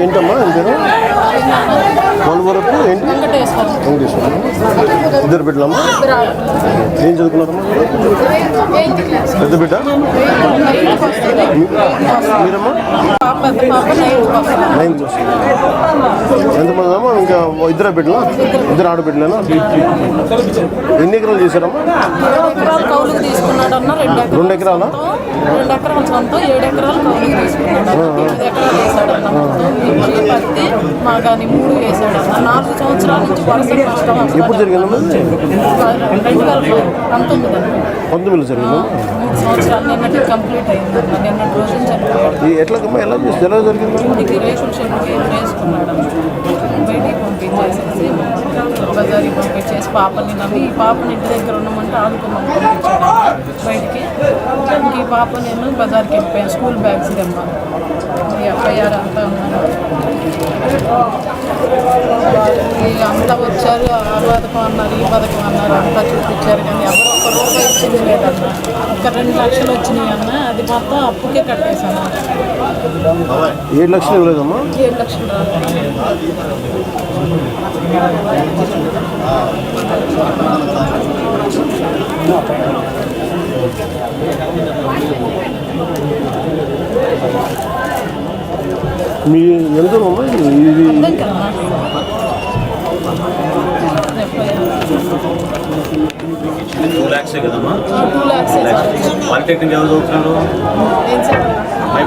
ఏంటమ్మా ఏం పేరు? వరపు ఏంటి? వెంకటేశ్వర. ఇద్దరు బిడ్డలమ్మా? ఏం చదువుకున్నారమ్మా? పెద్ద బిడ్డ మీరమ్మా? 9th ఎంతమంది అమ్మా? ఇంకా ఇద్దరు బిడ్డలా? ఇద్దరు ఆడబిడ్డలేనా? ఎన్ని ఎకరాలు చేశారమ్మా? 2 ఎకరాలా? 2 ఎకరాలు సొంతం, 7 ఎకరాలు కౌలుకి తీసుకున్నాడు. 8 ఎకరాలు వేసాడన్న. పత్తి మాగాని 3 వేసాడు. 4 సంవత్సరాల నుంచి వరుస కష్టం. ఎప్పుడు జరిగిందమ్మా? 2019 జరిగింది. 3 సంవత్సరాలు నిన్నటి కంప్లీట్ అయింది. నిన్నటి రోజు చనిపోయాడు. ఎలా జరిగింది? ఇంటికి రేషన్ షెడ్కి వేసుకున్నాడు. బయటికి పంపించేసేసి బజారీ పంపించేసి పాపని నమ్మి ఈ పాపని ఇంటి దగ్గర ఉండమంటే ఆడుకోమని పంపించాడు బయటికి. ఈ పాప నేను బజార్కి వెళ్ళిపోయాను స్కూల్ బ్యాగ్స్ తెమ్మాను. ఈ ఎఫ్ఐఆర్ అంతా ఉన్నారు. అంతా వచ్చారు, ఆ పథకం అన్నారు, ఈ పథకం అన్నారు, అంతా చూపించారు. కానీ ఎవరు ఒక్క రూపాయి ఇచ్చింది లేదన్న. ఒక 2 లక్షలు వచ్చినాయి అన్న, అది మొత్తం అప్పుకే కట్టేశాను. 7 లక్షలు ఇవ్వలేదమ్మా? 7 లక్షలు రాలేదు. మీ ఎంత ఇది? 2 lakhs కదమ్మా? 2 lakhs. పాలిటెక్నిక్ ఎవరు చదువుతున్నారు?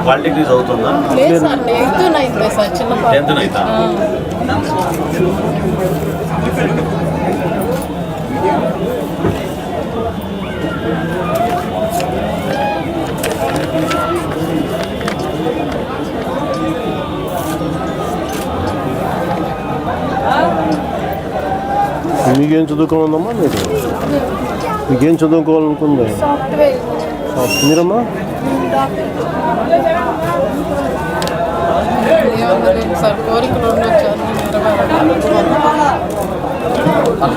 పాలిటెక్నిక్ చదువుతుందా? లేదు సార్, 8th 9th సార్. చిన్న 10th 9th. మీకేం చదువుకోవాలమ్మా? మీకేం చదువుకోవాలనుకుంది? మీరమ్మా? సార్ కోరికలు ఉండొచ్చారు.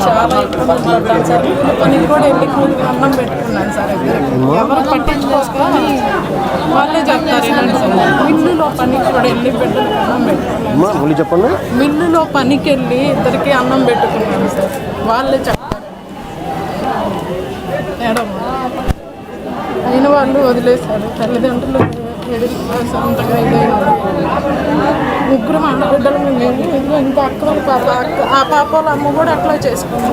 చాలా ఇబ్బంది పడ్డాను సార్. పనికి కూడా వెళ్ళి కూలికి అన్నం పెట్టుకున్నాను సార్. ఎవరు పట్టించుకోక వాళ్ళే చెప్తారు ఏంటంటే సార్, మిల్లులో పనికి కూడా వెళ్ళి బిడ్డలకి అన్నం పెట్టుకున్నాను. చెప్పండి. మిల్లులో పనికి వెళ్ళి ఇద్దరికి అన్నం పెట్టుకున్నాను సార్. వాళ్ళే చెప్తారు మేడం. అయిన వాళ్ళు వదిలేశారు. తల్లిదండ్రులు అంతగా ఇదైనా 3 ఆడబిడ్డలు మేము. ఇంకో అక్క వాళ్ళ పాప, ఆ పాప వాళ్ళ అమ్మ కూడా అట్లా చేసుకుంది.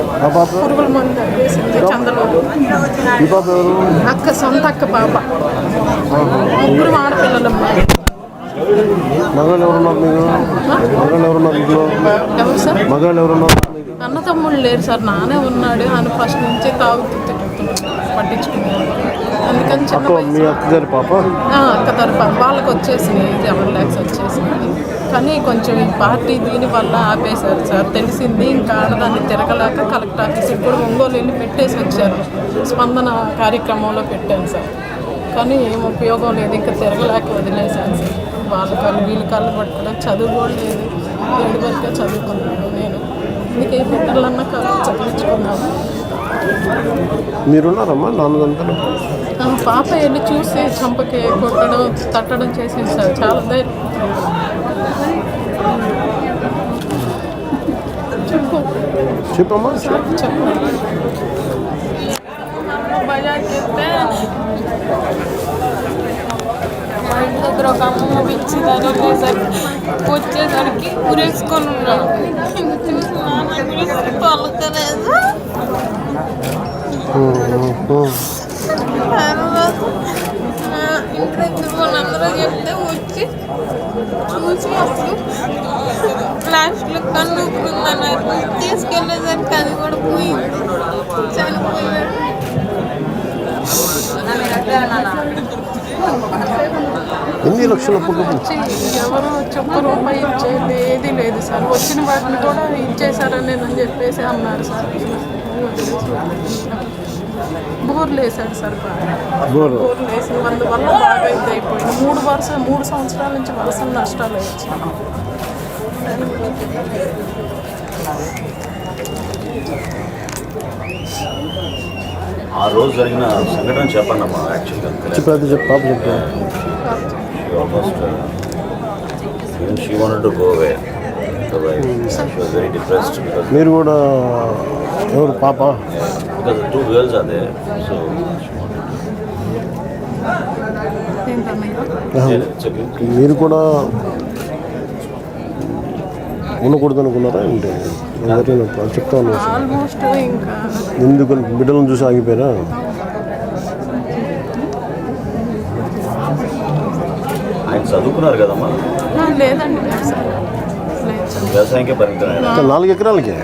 పురుగుల మందు వేసింది చంద్రబాబు. అక్క సొంత అక్క పాప. 3 ఆడపిల్లలమ్మ. మగవాళ్ళు ఎవరు సార్? మగవాళ్ళు ఎవరున్నారు? అన్న తమ్ముళ్ళు లేరు సార్. నానే ఉన్నాడు. ఆయన ఫస్ట్ నుంచి తాగుతూ పట్టించుకున్నాను. అందుకని మీ అక్కగారి పాప అక్క తరఫు వాళ్ళకి వచ్చేసినాయి 7 lakhs వచ్చేసినాయి. కానీ కొంచెం ఈ పార్టీ దీనివల్ల ఆపేశారు సార్. తెలిసింది ఇంకా ఆడదాన్ని తిరగలేక కలెక్టర్ ఆఫీస్కి కూడా ఒంగోలు వెళ్ళి పెట్టేసి వచ్చారు. స్పందన కార్యక్రమంలో పెట్టాను సార్. కానీ ఏం ఉపయోగం లేదు. ఇంకా తిరగలేక వదిలేశాను సార్. వాళ్ళ కళ్ళు వీళ్ళ కళ్ళు పట్టుకోవడం చదువు కూడా లేదు. 7 వరకే చదువుకున్నాను నేను. అందుకే బిడ్డలన్నా చదివించుకున్నాను. మీరున్నారమ్మా? నాన్నదంతా పాప వెళ్ళి చూసి చంపకి కొట్టడం తట్టడం చేసింది సార్. చాలా ధైర్యం. చెప్పమ్మా. చెప్పండి. బజార్కి వెళ్తే మా ఇంటి దగ్గర ఒక అమ్మమ్మ పిలిచిదారు. వచ్చేసరికి ఉరేసుకొని ఉన్నాను. పలకలేదు. ఇంటి దగ్గర వాళ్ళందరూ చెప్తే వచ్చి చూసి అప్పుడు లాస్ట్లో కన్ను ఉందన్నారు. తీసుకెళ్ళేసరికి అది కూడా పోయింది. చనిపోయాడు. ఎన్ని లక్షల ఎవరు ఒక్క రూపాయి ఇచ్చేది ఏది లేదు సార్. వచ్చిన వాటిని కూడా ఇచ్చేసారని నేను చెప్పేసి అన్నారు సార్. బోర్లు వేసాడు సార్. బోర్లు వేసిన అందువల్ల బాగా ఇది అయిపోయింది. 3 సంవత్సరాల నుంచి వరుసలు నష్టాలు వచ్చాయి. ఆ రోజు జరిగిన సంఘటన చెప్పండి అమ్మా. యాక్చువల్గా చెప్పాలి. Even she wanted to go away. So she was very depressed because మీరు కూడా ఎవరు పాప the two girls are there. So she wanted ఏంటన్నయ్య to. It's okay. మీరు కూడా ఉండకూడదు అనుకున్నారా ఏంటి ఎవరైనా చెప్తా ఉన్నా ఆల్మోస్ట్ ఇంకా ఎందుకు బిడ్డలను చూసి ఆగిపోయారా ఆయన చదువుకున్నారు కదమ్మా, లేదండి లేదు సార్. వ్యవసాయంకే పరిమితమైన 4 ఎకరాలకి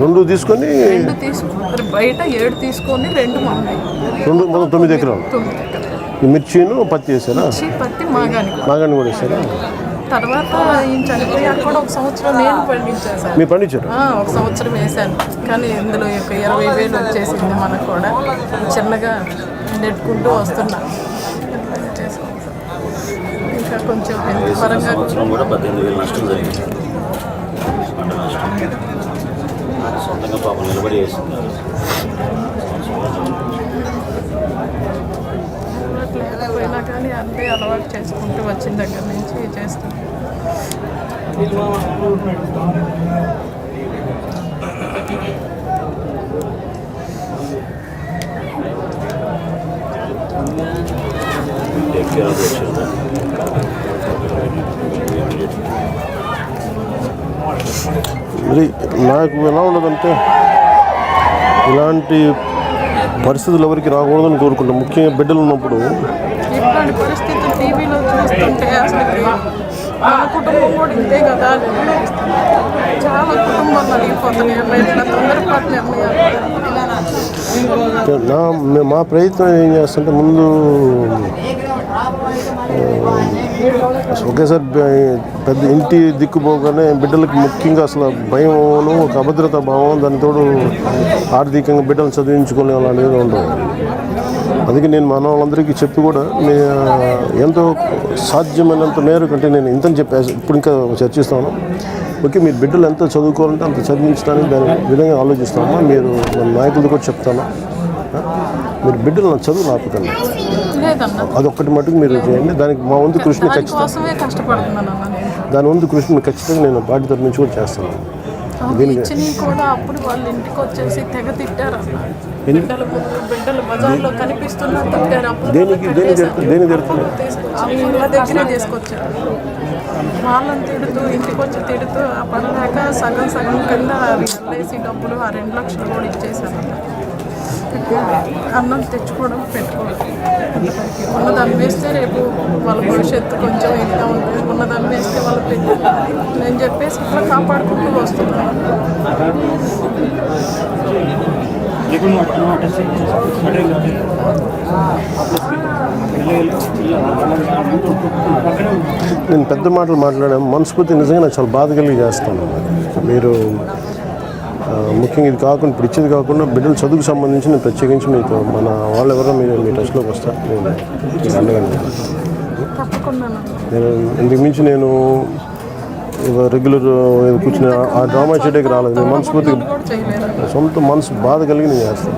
2 తీసుకొని 2 తీసుకున్నారు బయట 7 తీసుకొని 2 మాగాయి మొత్తం 9 ఎకరాలు 9 ఎకరాలు ఈ మిర్చిను పత్తి వేసారా పత్తి మాగానికి. నాగాన్ని కూడా వేసారా తర్వాత ఈయన చనిపోయాక కూడా 1 సంవత్సరం నేను పండించాను సార్. మీరు పండించారు 1 సంవత్సరం వేశాను కానీ ఇందులో యొక్క 20,000 వచ్చేసింది మనకు కూడా. చిన్నగా నెట్టుకుంటూ వస్తున్నా చేసుకుంటాం. ఇంకా కొంచెం వేసిన పరంగా సంవత్సరం కూడా 18,000 నష్టం జరిగింది. పంట నష్టం సొంతంగా పాపం నిలబడి వేసింది. లేకపోయినా కానీ అంతే అలవాటు చేసుకుంటూ వచ్చిన దగ్గర నుంచి చేస్తాం. Take care of your children. మరి నాకు ఎలా ఉండదంటే ఇలాంటి పరిస్థితులు ఎవరికి రాకూడదని కోరుకుంటాం. ముఖ్యంగా బిడ్డలు ఉన్నప్పుడు ఇట్లాంటి పరిస్థితులు టీవీలో చూస్తుంటే అసలు మన కుటుంబం కూడా ఇంతే కదా అని అనిపిస్తుంది. చాలా కుటుంబాలు నలిగిపోతున్నాయి ఇట్లా తొందరపాటు నిర్ణయాలు. మా ప్రయత్నం ఏం చేస్తుంటే ముందు ఒకేసారి పెద్ద ఇంటి దిక్కుపోగానే బిడ్డలకి ముఖ్యంగా అసలు భయమును ఒక అభద్రతా భావం, దాని తోడు ఆర్థికంగా బిడ్డలు చదివించుకునే అనేది ఉండవు. అందుకే నేను మన వాళ్ళందరికీ చెప్పి కూడా ఎంతో సాధ్యమైనంత మేరకు అంటే నేను ఇంతని చెప్పేసి ఇప్పుడు ఇంకా చర్చిస్తాను. ఓకే, మీరు బిడ్డలు ఎంత చదువుకోవాలంటే అంత చదివించడానికి దాని విధంగా ఆలోచిస్తాము. మీరు మన నాయకులతో కూడా చెప్తాను, మీరు బిడ్డలు నా చదువు ఆపకండి, లేదన్నా అదొక్కటి మటుకు మీరు చేయండి. దానికి మా వంతు కృషిని ఖచ్చితంగా దానికోసమే కష్టపడుతున్నాను అన్న నేను. దాని వంతు కృషిని ఖచ్చితంగా నేను పార్టీ తరఫు నుంచి కూడా చేస్తాను. ఇచ్చినవి కూడా అప్పుడు వాళ్ళ ఇంటికి వచ్చేసి తెగ తిట్టారు అన్న. బిడ్డలు బజార్లో కనిపిస్తున్నా తిట్టారు. అప్పుడు దేనికి తిడుతున్నారు? తీసుకొచ్చి వాళ్ళ దగ్గరే తీసుకొచ్చారు. వాళ్ళని తిడుతూ ఇంటికి వచ్చి తిడుతూ ఆ పడలేక సగం కింద ఎల్ఐసి డబ్బులు ఆ 2 లక్షలు కూడా ఇచ్చేసాను. అన్నం తెచ్చుకోవడం పెట్టుకోవడం ఉన్నదాన్ని వేస్తే రేపు వాళ్ళ భవిష్యత్తు కొంచెం ఇదిగా ఉంటుంది. ఉన్నదాన్ని వేస్తే వాళ్ళు పెట్టుకోవాలి నేను చెప్పేసి ఇట్లా కాపాడుకుంటూ వస్తున్నాను. నేను పెద్ద మాటలు మాట్లాడాను, మనస్ఫూర్తి నిజంగా నాకు చాలా బాధ కలిగి చేస్తాను. మీరు ముఖ్యంగా ఇది కాకుండా ఇప్పుడు ఇచ్చేది కాకుండా బిడ్డల చదువుకు సంబంధించి నేను ప్రత్యేకించి మీతో మన వాళ్ళు ఎవరో మీ టచ్లోకి వస్తారు. నేను మీకు అండగా నేను ఇంతకు మించి నేను రెగ్యులర్ కూర్చుని ఆ డ్రామా చేయడానికి రాలేదు. నేను మనస్ఫూర్తిగా సొంత మనసు బాధ కలిగి నేను చేస్తాను.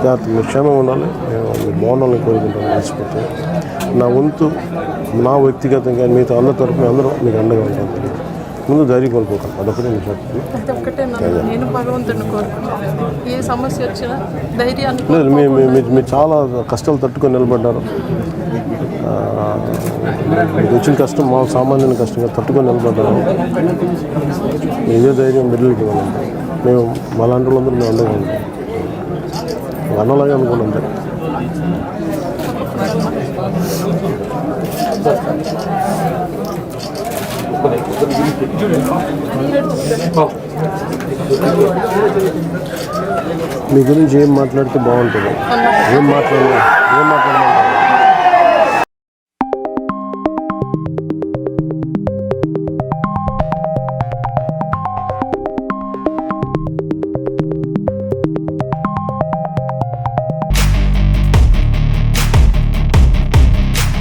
జాగ్రత్త, మీరు క్షేమంగా ఉండాలి, నేను మీరు బాగుండాలని కోరుకుంటాను. మనస్ఫూర్తిగా నా వంతు నా వ్యక్తిగతంగా మీతో అందరి తరఫున అందరూ మీకు అండగా ఉంటాను. ముందు ధైర్యం కోల్పోకండి, అదొకటే నేను చెప్తాను. అదొక్కటే నేను భగవంతుడిని కోరుకుంటాను. ఏ సమస్య వచ్చినా ధైర్యాన్ని లేదు, మీరు చాలా కష్టాలు తట్టుకొని నిలబడ్డారు. మీకు వచ్చిన కష్టం మా సామాన్యుని కష్టంగా తట్టుకొని నిలబడ్డారు. ఇదే ధైర్యం బిడ్డలకి ఇవ్వాలంటే మేము మాలాంటి వాళ్ళందరూ మేము అండగా ఉంటాం. అన్నలాగే అనుకున్నాం. మీ గురించి ఏం మాట్లాడితే బాగుంటుంది, ఏం మాట్లాడాలి